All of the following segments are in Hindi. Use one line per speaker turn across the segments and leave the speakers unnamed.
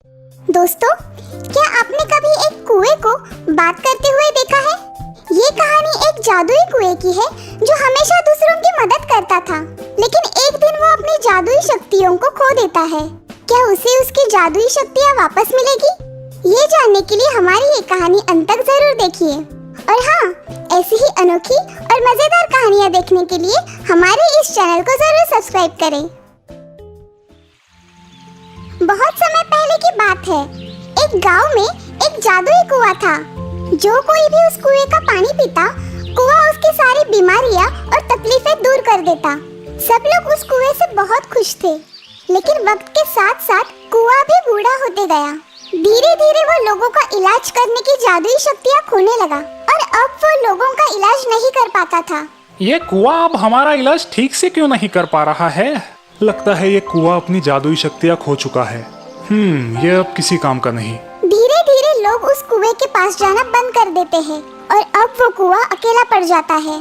दोस्तों, क्या आपने कभी एक कुएं को बात करते हुए देखा है? ये कहानी एक जादुई कुएं की है जो हमेशा दूसरों की मदद करता था, लेकिन एक दिन वो अपनी जादुई शक्तियों को खो देता है। क्या उसे उसकी जादुई शक्तियाँ वापस मिलेगी? ये जानने के लिए हमारी ये कहानी अंत तक जरूर देखिए। और हाँ, ऐसी ही अनोखी और मजेदार कहानियाँ देखने के लिए हमारे इस चैनल को जरूर सब्सक्राइब करें। बहुत समय पहले की बात है। एक गांव में एक जादुई कुआं था। जो कोई भी उस कुएं का पानी पीता, कुआं उसकी सारी बीमारियां और तकलीफें दूर कर देता। सब लोग उस कुएं से बहुत खुश थे, लेकिन वक्त के साथ साथ कुआं भी बूढ़ा होते गया। धीरे धीरे वो लोगों का इलाज करने की जादुई शक्तियां खोने लगा और अब वो लोगों का इलाज नहीं कर पाता था।
ये कुआं अब हमारा इलाज ठीक से क्यों नहीं कर पा रहा है? लगता है ये कुआं अपनी जादुई शक्तियां खो चुका है। ये अब किसी काम का नहीं।
धीरे धीरे लोग उस कुएं के पास जाना बंद कर देते हैं और अब वो कुआं अकेला पड़ जाता है।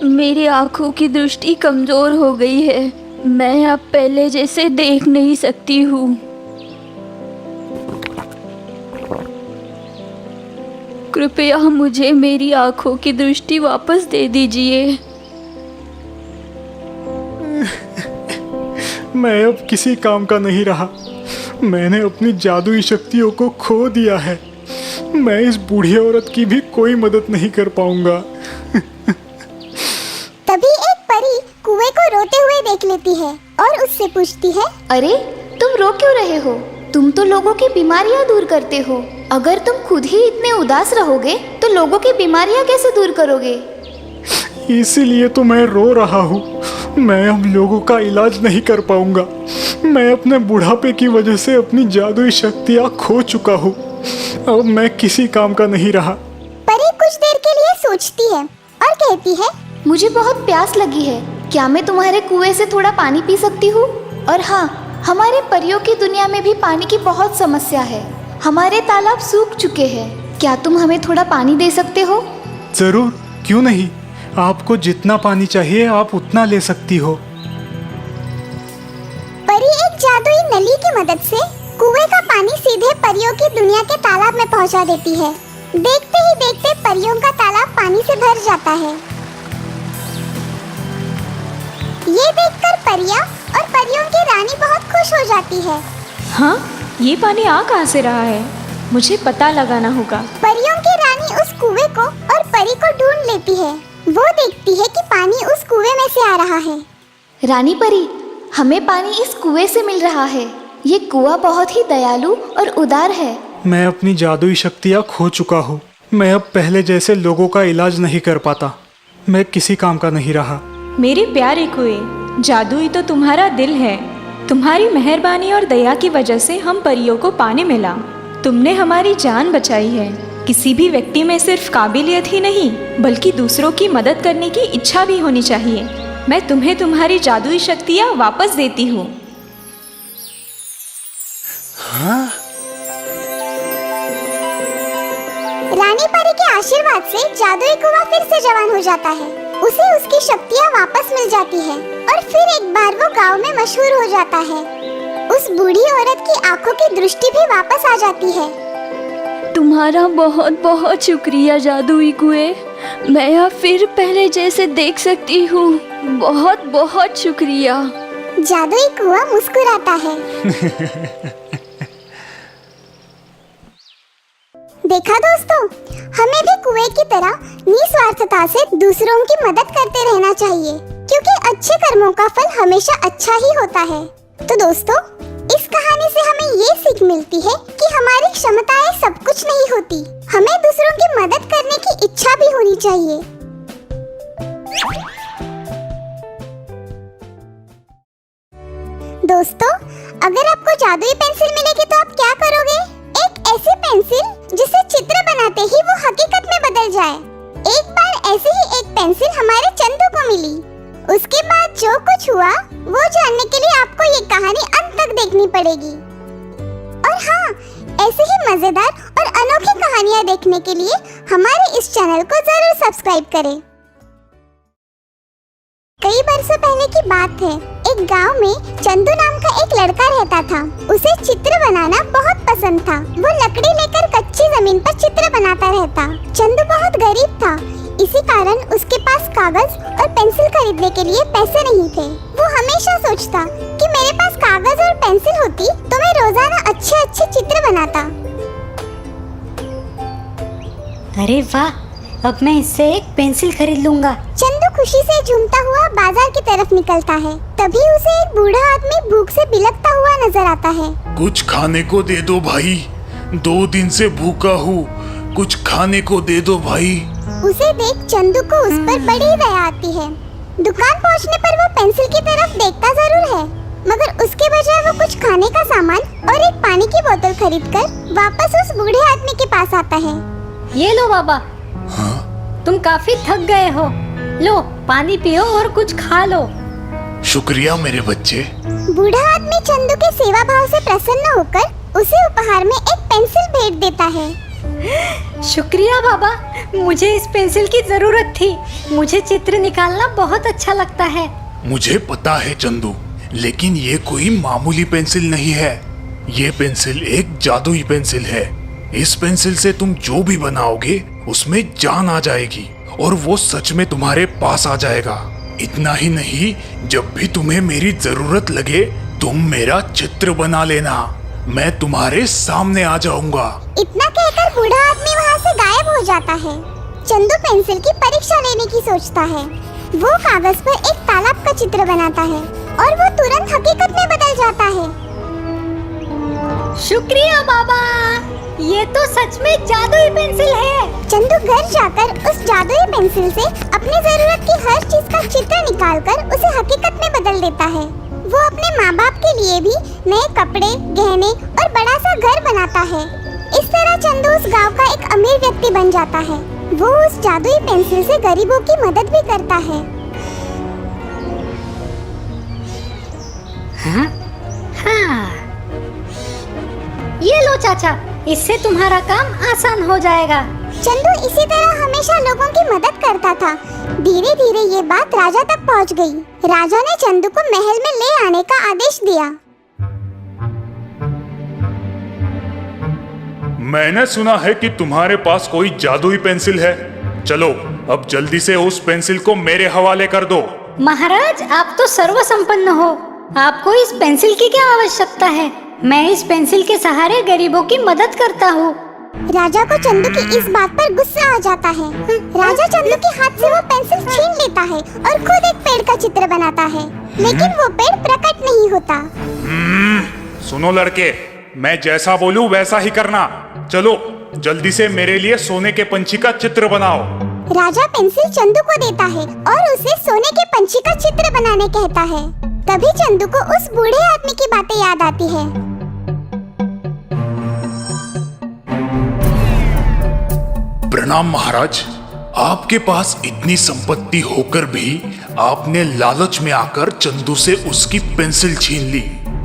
मेरी आँखों की दृष्टि कमजोर हो गई है। मैं अब पहले जैसे देख नहीं सकती हूँ। कृपया मुझे मेरी आँखों की दृष्टि वापस दे दीजिए।
मैं अब किसी काम का नहीं रहा। मैंने अपनी जादुई शक्तियों को खो दिया है। मैं इस बूढ़ी औरत की भी कोई मदद नहीं कर पाऊंगा।
तभी एक परी कुएं को रोते हुए देख लेती है और उससे पूछती है,
अरे, तुम रो क्यों रहे हो? तुम तो लोगों की बीमारियां दूर करते हो। अगर तुम खुद ही इतने उदास रहोगे तो लोगों की बीमारियां कैसे दूर करोगे?
इसीलिए तो मैं रो रहा हूँ। मैं अब लोगों का इलाज नहीं कर पाऊंगा। मैं अपने बुढ़ापे की वजह से अपनी जादुई शक्तियाँ खो चुका हूँ। अब मैं किसी काम का नहीं रहा।
परी कुछ देर के लिए सोचती है और कहती है,
मुझे बहुत प्यास लगी है। क्या मैं तुम्हारे कुएं से थोड़ा पानी पी सकती हूँ? और हाँ, हमारे परियों की दुनिया में भी पानी की बहुत समस्या है। हमारे तालाब सूख चुके हैं। क्या तुम हमें थोड़ा पानी दे सकते हो?
जरूर, क्यों नहीं। आपको जितना पानी चाहिए आप उतना ले सकती हो।
परी एक जादुई नली की मदद से कुएं का पानी सीधे परियों की दुनिया के तालाब में पहुंचा देती है। देखते ही देखते परियों का तालाब पानी से भर जाता है। ये देखकर परियां और परियों की रानी बहुत खुश हो जाती है।
हाँ, ये पानी आ कहाँ से रहा है? मुझे पता लगाना होगा।
परियों की रानी उस कुएं को और परी को ढूंढ लेती है। वो देखती है कि पानी उस कुएं में से आ रहा है।
रानी परी, हमें पानी इस कुएं से मिल रहा है। ये कुआं बहुत ही दयालु और उदार है।
मैं अपनी जादुई शक्तियाँ खो चुका हूँ। मैं अब पहले जैसे लोगों का इलाज नहीं कर पाता। मैं किसी काम का नहीं रहा।
मेरे प्यारे कुएं, जादुई तो तुम्हारा दिल है। तुम्हारी मेहरबानी और दया की वजह से हम परियों को पानी मिला। तुमने हमारी जान बचाई है। किसी भी व्यक्ति में सिर्फ काबिलियत ही नहीं, बल्कि दूसरों की मदद करने की इच्छा भी होनी चाहिए। मैं तुम्हें तुम्हारी जादुई शक्तियाँ वापस देती हूँ।
हाँ?
रानी परी के आशीर्वाद से जादुई कुआं फिर से जवान हो जाता है। उसे उसकी शक्तियाँ वापस मिल जाती है और फिर एक बार वो गांव में मशहूर हो जाता है। उस बूढ़ी औरत की आंखों की दृष्टि भी वापस आ जाती है।
तुम्हारा बहुत बहुत शुक्रिया जादुई कुएं। मैं अब फिर पहले जैसे देख सकती हूँ। बहुत बहुत शुक्रिया।
जादुई कुआं मुस्कुराता है। देखा दोस्तों, हमें भी कुएं की तरह निस्वार्थता से दूसरों की मदद करते रहना चाहिए, क्योंकि अच्छे कर्मों का फल हमेशा अच्छा ही होता है। तो दोस्तों, इस कहानी से हमें ये सीख मिलती है कि हमारी क्षमताएं सब कुछ नहीं होती। हमें दूसरों की मदद करने की इच्छा भी होनी चाहिए। दोस्तों, अगर आपको जादुई पेंसिल मिलेगी तो आप क्या करोगे? एक ऐसी पेंसिल जिसे चित्र बनाते ही वो हकीकत में बदल जाए। एक बार ऐसी ही एक पेंसिल हमारे चंदू को मिली। उसके बाद जो कुछ हुआ वो जानने के लिए आपको ये कहानी अंत तक देखनी पड़ेगी। और हाँ, ऐसे ही मजेदार और अनोखी कहानियाँ देखने के लिए हमारे इस चैनल को जरूर सब्सक्राइब करें। कई बरसों पहले की बात है। एक गांव में चंदू नाम का लड़का रहता था। उसे चित्र बनाना बहुत पसंद था। वो लकड़ी लेकर कच्ची जमीन पर चित्र बनाता रहता। चंदू बहुत गरीब था, इसी कारण उसके पास कागज और पेंसिल खरीदने के लिए पैसे नहीं थे। वो हमेशा सोचता कि मेरे पास कागज और पेंसिल होती तो मैं रोजाना अच्छे अच्छे चित्र बनाता।
अरे वाह, अब मैं इससे एक पेंसिल खरीद लूंगा।
चंदू खुशी से झूमता हुआ बाजार की तरफ निकलता है। तभी उसे एक बूढ़ा आदमी भूख से बिलखता हुआ नजर आता है।
कुछ खाने को दे दो भाई, 2 दिन से भूखा हूँ, कुछ खाने को दे दो भाई।
उसे देख चंदू को उस पर बड़ी दया आती है। दुकान पहुंचने पर वो पेंसिल की तरफ देखता जरूर है, मगर उसके बजाय वो कुछ खाने का सामान और एक पानी की बोतल खरीदकर वापस उस बूढ़े आदमी के पास आता है।
ये लो बाबा। तुम काफी थक गए हो, लो पानी पियो और कुछ खा लो।
शुक्रिया मेरे बच्चे।
बूढ़ा आदमी चंदू के सेवा भाव से प्रसन्न होकर उसे उपहार में एक पेंसिल भेंट देता है।
शुक्रिया बाबा, मुझे इस पेंसिल की जरूरत थी। मुझे चित्र निकालना बहुत अच्छा लगता है।
मुझे पता है चंदू, लेकिन ये कोई मामूली पेंसिल नहीं है। ये पेंसिल एक जादुई पेंसिल है। इस पेंसिल से तुम जो भी बनाओगे उसमें जान आ जाएगी और वो सच में तुम्हारे पास आ जाएगा। इतना ही नहीं, जब भी तुम्हें मेरी जरूरत लगे तुम मेरा चित्र बना लेना, मैं तुम्हारे सामने आ जाऊंगा।
इतना कहकर बूढ़ा आदमी वहाँ से गायब हो जाता है। चंदू पेंसिल की परीक्षा लेने की सोचता है। वो कागज पर एक तालाब का चित्र बनाता है और वो तुरंत हकीकत में बदल जाता है।
शुक्रिया बाबा, ये तो सच में जादुई पेंसिल है।
चंदू घर जाकर उस जादुई पेंसिल से अपनी जरूरत की हर चीज का चित्र निकालकर उसे हकीकत में बदल देता है। वो अपने माँ बाप के लिए भी नए कपड़े, गहने और बड़ा सा घर बनाता है। इस तरह चंदू उस गांव का एक अमीर व्यक्ति बन जाता है। वो उस जादुई पेंसिल से गरीबों की मदद भी करता है।
हाँ, ये लो चाचा, इससे तुम्हारा काम आसान हो जाएगा।
चंदू इसी तरह हमेशा लोगों की मदद करता था। धीरे धीरे ये बात राजा तक पहुंच गई। राजा ने चंदू को महल में ले आने का आदेश दिया।
मैंने सुना है कि तुम्हारे पास कोई जादुई पेंसिल है। चलो अब जल्दी से उस पेंसिल को मेरे हवाले कर दो।
महाराज, आप तो सर्वसंपन्न हो, आपको इस पेंसिल की क्या आवश्यकता है? मैं इस पेंसिल के सहारे गरीबों की मदद करता हूँ।
राजा को चंदू की इस बात पर गुस्सा आ जाता है। राजा चंदू के हाथ से वो पेंसिल छीन लेता है और खुद एक पेड़ का चित्र बनाता है, लेकिन वो पेड़ प्रकट नहीं होता।
सुनो लड़के, मैं जैसा बोलूं वैसा ही करना। चलो जल्दी से मेरे लिए सोने के पंछी का चित्र बनाओ।
राजा पेंसिल चंदू को देता है और उसे सोने के पंछी का चित्र बनाने कहता है। तभी चंदू को उस बूढ़े आदमी की बातें याद आती है।
प्रणाम महाराज, आपके पास इतनी संपत्ति होकर भी आपने लालच में आकर चंदू से उसकी पेंसिल छीन ली।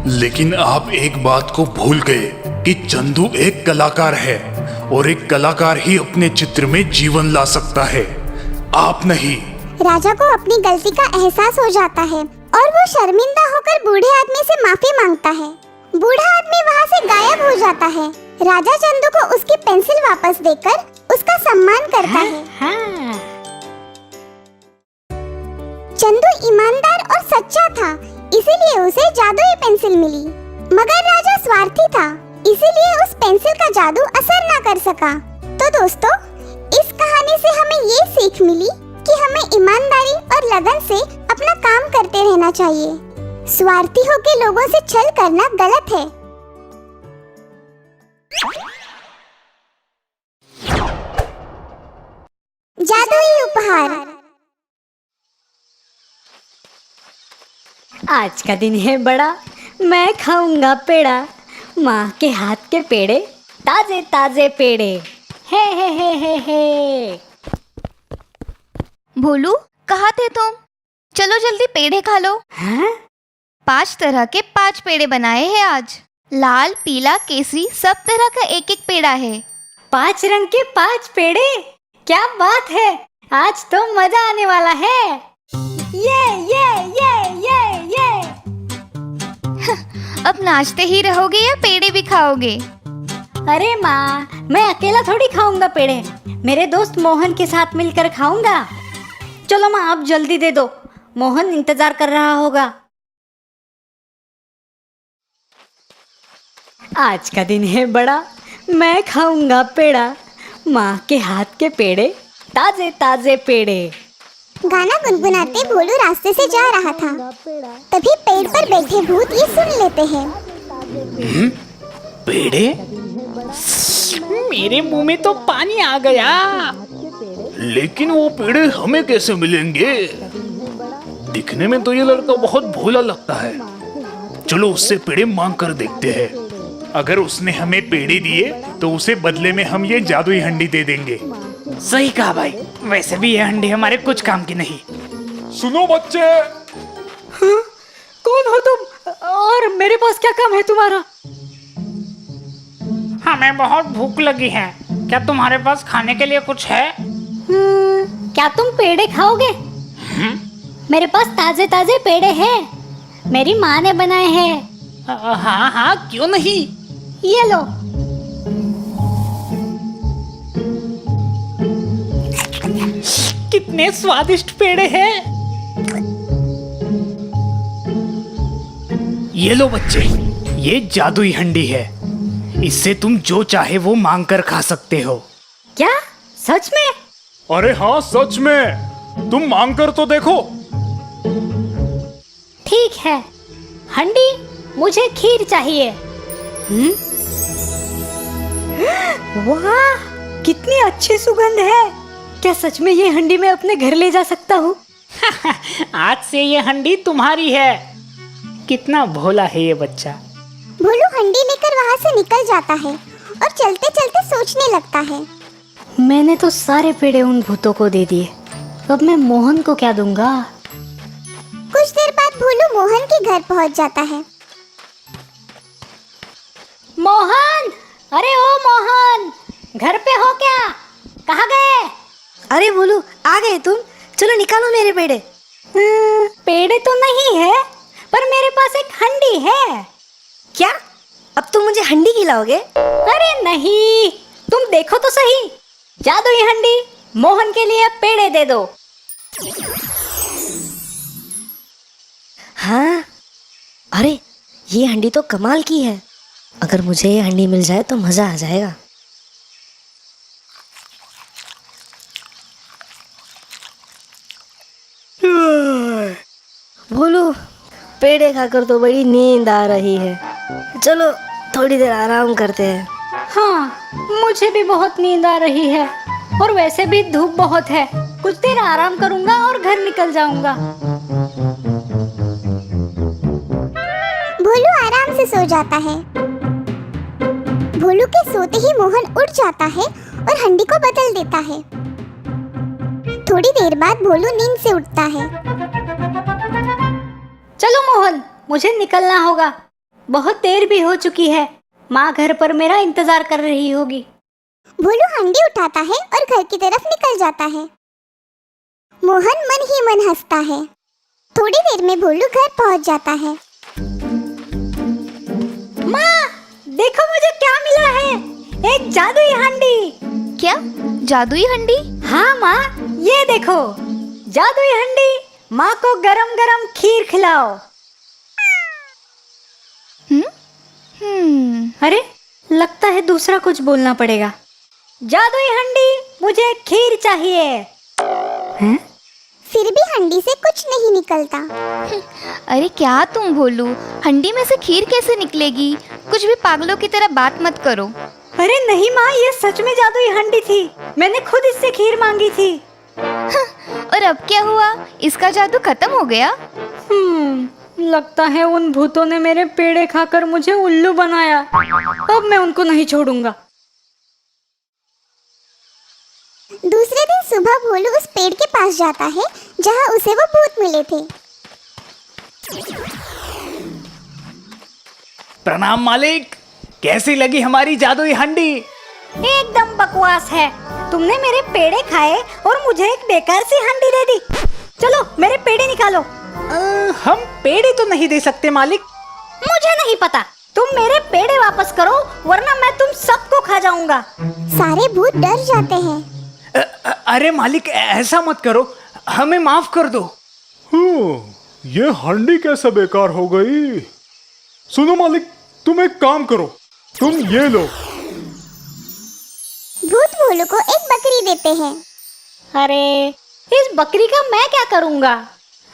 लेकिन आप एक बात को भूल गए कि चंदू एक कलाकार है और एक कलाकार ही अपने चित्र में जीवन ला सकता है, आप नहीं।
राजा को अपनी गलती का एहसास हो जाता है और वो शर्मिंदा होकर बूढ़े आदमी से माफी मांगता है। बूढ़ा आदमी वहाँ से गायब हो जाता है। राजा चंदू को उसकी पेंसिल वापस देकर उसका सम्मान करता है। चंदू ईमानदार और सच्चा था, इसीलिए उसे जादुई पेंसिल मिली। मगर राजा स्वार्थी था, इसीलिए उस पेंसिल का जादू असर न कर सका। तो दोस्तों, इस कहानी से हमें ये सीख मिली कि हमें ईमानदारी और लगन से अपना काम करते रहना चाहिए। स्वार्थी होकर लोगों से छल करना गलत है। जादुई उपहार।
आज का दिन है बड़ा, मैं खाऊंगा पेड़ा, माँ के हाथ के पेड़े, ताजे ताजे पेड़े। हे।
भोलू, कहाँ थे तुम? चलो जल्दी पेड़े खा लो।
हाँ?
5 तरह के 5 पेड़े बनाए हैं आज। लाल, पीला, केसरी, सब तरह का एक एक पेड़ा है।
5 रंग के 5 पेड़े, क्या बात है, आज तो मजा आने वाला है। ये।
अब नाचते ही रहोगे या पेड़े भी खाओगे?
अरे माँ, मैं अकेला थोड़ी खाऊंगा पेड़े, मेरे दोस्त मोहन के साथ मिलकर खाऊंगा। चलो माँ, आप जल्दी दे दो, मोहन इंतजार कर रहा होगा। आज का दिन है बड़ा, मैं खाऊंगा पेड़ा, माँ के हाथ के पेड़े, ताजे ताजे पेड़े।
गाना गुनगुनाते भोलू रास्ते से जा रहा था। तभी पेड़ पर बैठे भूत ये सुन लेते हैं।
पेड़े? मेरे मुंह में तो पानी आ गया।
लेकिन वो पेड़े हमें कैसे मिलेंगे? दिखने में तो ये लड़का बहुत भोला लगता है। चलो उससे पेड़े मांग कर देखते हैं। अगर उसने हमें पेड़े दिए तो उसे बदले में हम ये जादुई हंडी दे देंगे।
सही कहा भाई, वैसे भी ये हंडी हमारे कुछ काम की नहीं।
सुनो बच्चे,
कौन हो तुम और मेरे पास क्या काम है तुम्हारा?
हमें बहुत भूख लगी है, क्या तुम्हारे पास खाने के लिए कुछ है?
क्या तुम पेड़े खाओगे? मेरे पास ताजे ताजे पेड़े हैं, मेरी माँ ने बनाए हैं।
हाँ हाँ, क्यों नहीं।
ये लो।
कितने स्वादिष्ट पेड़े हैं। ये लो बच्चे, ये जादुई हंडी है। इससे तुम जो चाहे वो मांग कर खा सकते हो।
क्या सच में?
अरे हाँ सच में, तुम मांग कर तो देखो।
ठीक है, हंडी मुझे खीर चाहिए। वाह, कितनी अच्छी सुगंध है। क्या सच में ये हंडी मैं अपने घर ले जा सकता हूँ?
आज से ये हंडी तुम्हारी है। कितना भोला है ये बच्चा।
भोलू हंडी लेकर वहाँ से निकल जाता है और चलते चलते सोचने लगता है।
मैंने तो सारे पेड़े उन भूतों को दे दिए, अब मैं मोहन को क्या दूंगा?
कुछ देर बाद भोलू मोहन के घर पहुँच जाता है।
मोहन, अरे ओ मोहन, घर पे हो क्या? कहाँ गए?
अरे बोलू, आ गए तुम? चलो निकालो मेरे पेड़े।
पेड़े तो नहीं है, पर मेरे पास एक हंडी है।
क्या? अब तुम मुझे हंडी खिलाओगे?
अरे नहीं, तुम देखो तो सही, जादुई हंडी। मोहन के लिए पेड़े दे दो।
हाँ, अरे ये हंडी तो कमाल की है। अगर मुझे ये हंडी मिल जाए तो मजा आ जाएगा। बोलू, पेड़े खाकर तो बड़ी नींद आ रही है। चलो थोड़ी देर आराम करते हैं।
हाँ, मुझे भी बहुत नींद आ रही है और वैसे भी धूप बहुत है। कुछ देर आराम करूंगा और घर निकल जाऊंगा।
भोलू आराम से सो जाता है। भोलू के सोते ही मोहन उठ जाता है और हंडी को बदल देता है। थोड़ी देर बाद भोलू नींद से उठता है।
चलो मोहन, मुझे निकलना होगा। बहुत देर भी हो चुकी है, माँ घर पर मेरा इंतजार कर रही होगी।
भोलू हंडी उठाता है और घर की तरफ निकल जाता है। मोहन मन ही मन हंसता है। थोड़ी देर में भोलू घर पहुंच जाता है।
माँ, देखो मुझे क्या मिला है, एक जादुई हंडी।
क्या जादुई हंडी?
हाँ माँ, ये देखो जादुई हंडी। माँ को गरम गरम खीर खिलाओ। अरे लगता है दूसरा कुछ बोलना पड़ेगा। जादुई हंडी, मुझे खीर चाहिए। हैं?
फिर भी हंडी से कुछ नहीं निकलता।
अरे क्या तुम भोलू, हंडी में से खीर कैसे निकलेगी? कुछ भी पागलों की तरह बात मत करो।
अरे नहीं माँ, ये सच में जादुई हंडी थी। मैंने खुद इससे खीर मांगी थी।
और अब क्या हुआ? इसका जादू खत्म हो गया?
लगता है उन भूतों ने मेरे पेड़े खाकर मुझे उल्लू बनाया। अब मैं उनको नहीं छोड़ूंगा।
दूसरे दिन सुबह भोलू उस पेड़ के पास जाता है जहाँ उसे वो भूत मिले थे।
प्रणाम मालिक, कैसी लगी हमारी जादुई हंडी?
एकदम बकवास है। तुमने मेरे पेड़े खाए और मुझे एक बेकार सी हंडी दे दी। चलो मेरे पेड़े निकालो।
हम पेड़े तो नहीं दे सकते मालिक,
मुझे नहीं पता। तुम मेरे पेड़े वापस करो वरना मैं तुम सबको खा जाऊंगा।
सारे भूत डर जाते हैं।
अरे मालिक ऐसा मत करो, हमें माफ कर दो।
ये हांडी कैसे बेकार हो गई। सुनो मालिक, तुम एक काम करो, तुम ये लो।
भूत भोलू को एक बकरी देते हैं।
अरे इस बकरी का मैं क्या करूंगा?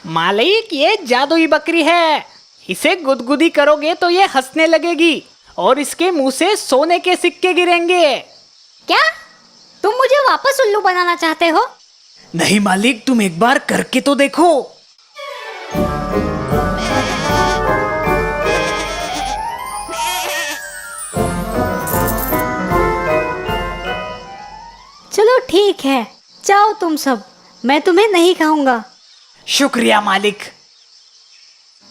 मालिक ये जादुई बकरी है, इसे गुदगुदी करोगे तो ये हंसने लगेगी और इसके मुंह से सोने के सिक्के गिरेंगे।
क्या तुम मुझे वापस उल्लू बनाना चाहते हो?
नहीं मालिक, तुम एक बार करके तो देखो।
चलो ठीक है, जाओ तुम सब, मैं तुम्हें नहीं खाऊंगा।
शुक्रिया मालिक।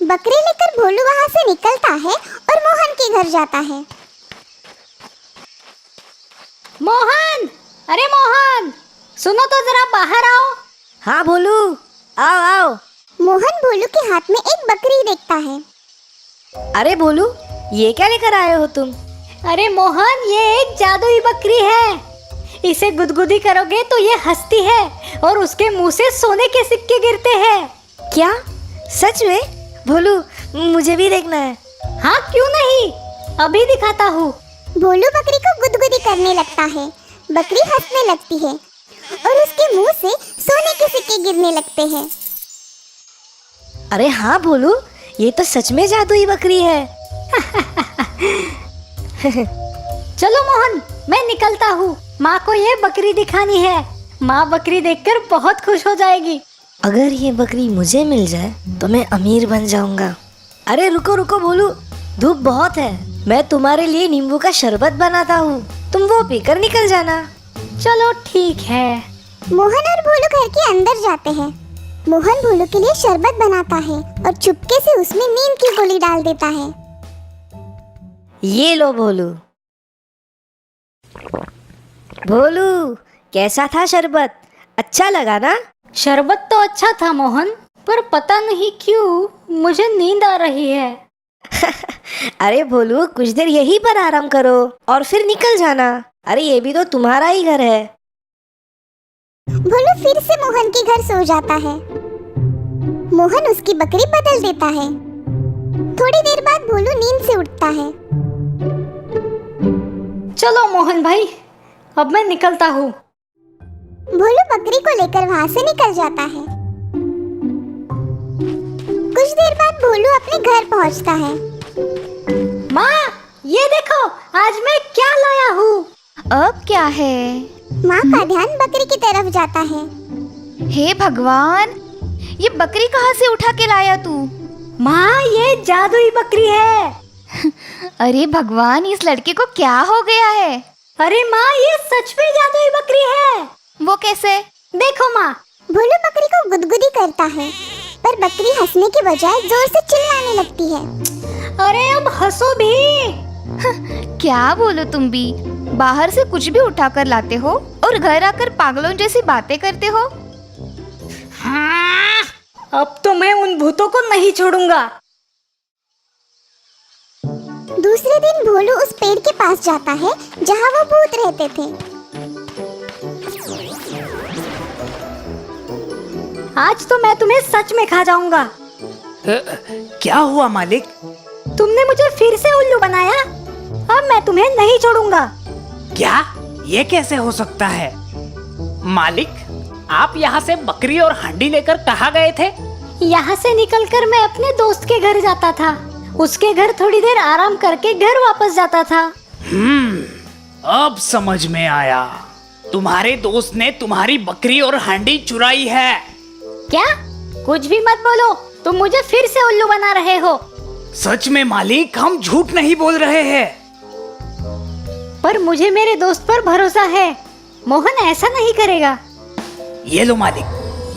बकरी लेकर भोलू वहाँ से निकलता है और मोहन के घर जाता है।
मोहन, अरे मोहन, सुनो तो जरा बाहर आओ।
हाँ भोलू, आओ आओ।
मोहन भोलू के हाथ में एक बकरी देखता है।
अरे भोलू, ये क्या लेकर आए हो तुम?
अरे मोहन, ये एक जादुई बकरी है। इसे गुदगुदी करोगे तो ये हंसती है और उसके मुंह से सोने के सिक्के गिरते हैं।
क्या सच में? भोलू मुझे भी देखना है।
हाँ क्यों नहीं, अभी दिखाता हूँ।
भोलू बकरी को गुदगुदी करने लगता है। बकरी हंसने लगती है और उसके मुंह से सोने के सिक्के गिरने लगते हैं।
अरे हाँ भोलू, ये तो सच में जादुई बकरी है।
चलो मोहन, मैं निकलता हूँ। माँ को ये बकरी दिखानी है। माँ बकरी देखकर बहुत खुश हो जाएगी।
अगर ये बकरी मुझे मिल जाए तो मैं अमीर बन जाऊंगा। अरे रुको रुको भोलू, धूप बहुत है। मैं तुम्हारे लिए नींबू का शरबत बनाता हूँ, तुम वो पीकर निकल जाना।
चलो ठीक है।
मोहन और भोलू घर के अंदर जाते हैं। मोहन भोलू के लिए शरबत बनाता है और चुपके से उसमें नींद की गोली डाल देता है।
ये लो भोलू। भोलू कैसा था शरबत? अच्छा लगा ना?
शरबत तो अच्छा था मोहन, पर पता नहीं क्यों मुझे नींद आ रही है।
अरे भोलू, कुछ देर यहीं पर आराम करो और फिर निकल जाना। अरे ये भी तो तुम्हारा ही घर है।
भोलू फिर से मोहन के घर सो जाता है। मोहन उसकी बकरी बदल देता है। थोड़ी देर बाद भोलू नींद से उठता है।
चलो मोहन भाई, अब मैं निकलता हूँ।
भोलू बकरी को लेकर वहाँ से निकल जाता है। कुछ देर बाद भोलू अपने घर पहुँचता है।
माँ, ये देखो आज मैं क्या लाया हूँ।
अब क्या है?
माँ का ध्यान बकरी की तरफ जाता है।
हे भगवान, ये बकरी कहाँ से उठा के लाया तू?
माँ, ये जादुई बकरी है।
अरे भगवान, इस लड़के को क्या हो गया है?
अरे माँ, ये सच में जादुई बकरी है।
वो कैसे?
देखो माँ।
भोलू बकरी को गुदगुदी करता है, पर बकरी हंसने के बजाय जोर से चिल्लाने लगती है।
अरे अब हंसो भी।
क्या बोलो तुम भी? बाहर से कुछ भी उठा कर लाते हो और घर आकर पागलों जैसी बातें करते हो।
हाँ, अब तो मैं उन भूतों को नहीं छोड़ूंगा।
दूसरे दिन भोलू उस पेड़ के पास जाता है जहाँ वो भूत रहते थे।
आज तो मैं तुम्हें सच में खा जाऊंगा।
क्या हुआ मालिक?
तुमने मुझे फिर से उल्लू बनाया। अब मैं तुम्हें नहीं छोड़ूंगा।
क्या? ये कैसे हो सकता है? मालिक, आप यहाँ से बकरी और हांडी लेकर कहाँ गए थे?
यहाँ से निकलकर मैं अपने दोस्त के घर जाता था। उसके घर थोड़ी देर आराम करके घर वापस जाता था।
अब समझ में आया। तुम्हारे दोस्त ने तुम्हारी बकरी और हांडी चुराई है।
क्या? कुछ भी मत बोलो, तुम मुझे फिर से उल्लू बना रहे हो।
सच में मालिक, हम झूठ नहीं बोल रहे हैं।
पर मुझे मेरे दोस्त पर भरोसा है। मोहन ऐसा नहीं करेगा।
ये लो मालिक,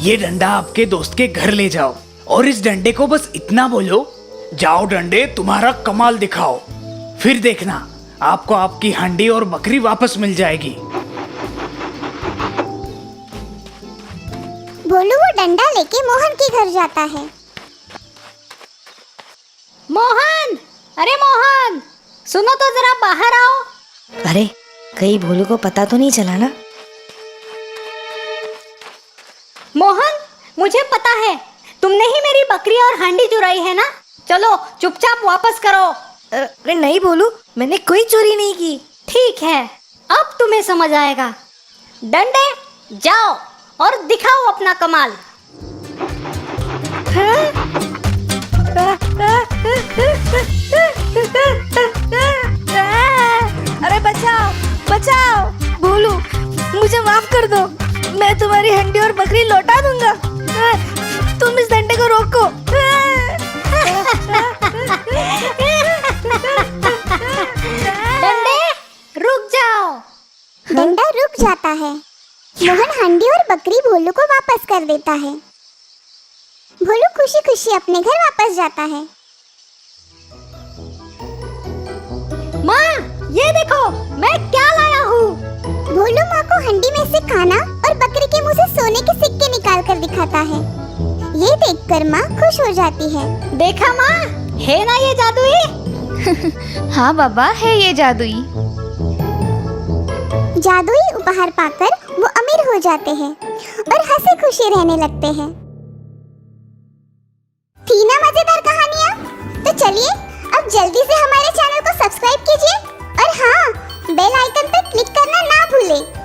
ये डंडा आपके दोस्त के घर ले जाओ और इस डंडे को बस इतना बोलो, जाओ डंडे तुम्हारा कमाल दिखाओ। फिर देखना, आपको आपकी हांडी और बकरी वापस मिल जाएगी।
भोलू वो डंडा लेके मोहन के घर जाता है।
मोहन, अरे मोहन, सुनो तो जरा बाहर आओ।
अरे कहीं भोलू को पता तो नहीं चला ना?
मोहन, मुझे पता है तुमने ही मेरी बकरी और हांडी चुराई है ना। चलो चुपचाप वापस करो।
अरे नहीं भोलू, मैंने कोई चोरी नहीं की।
ठीक है, अब तुम्हें समझ आएगा। डंडे, जाओ और दिखाओ अपना कमाल।
अरे बचाओ बचाओ, भोलू मुझे माफ कर दो। मैं तुम्हारी हंडी और बकरी लौटा दूंगा। तुम इस डंडे को रोको।
डंडे, रुक जाओ।
डंडा रुक जाता है। मोहन हांडी और बकरी भोलू को वापस कर देता है। भोलू खुशी खुशी अपने घर वापस जाता है।
माँ, ये देखो मैं क्या लाया हूँ।
भोलू माँ को हंडी में से खाना और बकरी के मुंह से सोने के सिक्के निकाल कर दिखाता है। ये देखकर माँ खुश हो जाती है।
देखा माँ, है ना ये जादुई?
हाँ बाबा, है ये जादुई।
जादुई उपहार पाकर वो अमीर हो जाते हैं और हंसी खुशी रहने लगते हैं। थी ना मजेदार कहानियाँ? तो चलिए अब जल्दी से हमारे चैनल को सब्सक्राइब कीजिए और हाँ, बेल आइकन पर क्लिक करना ना भूलें।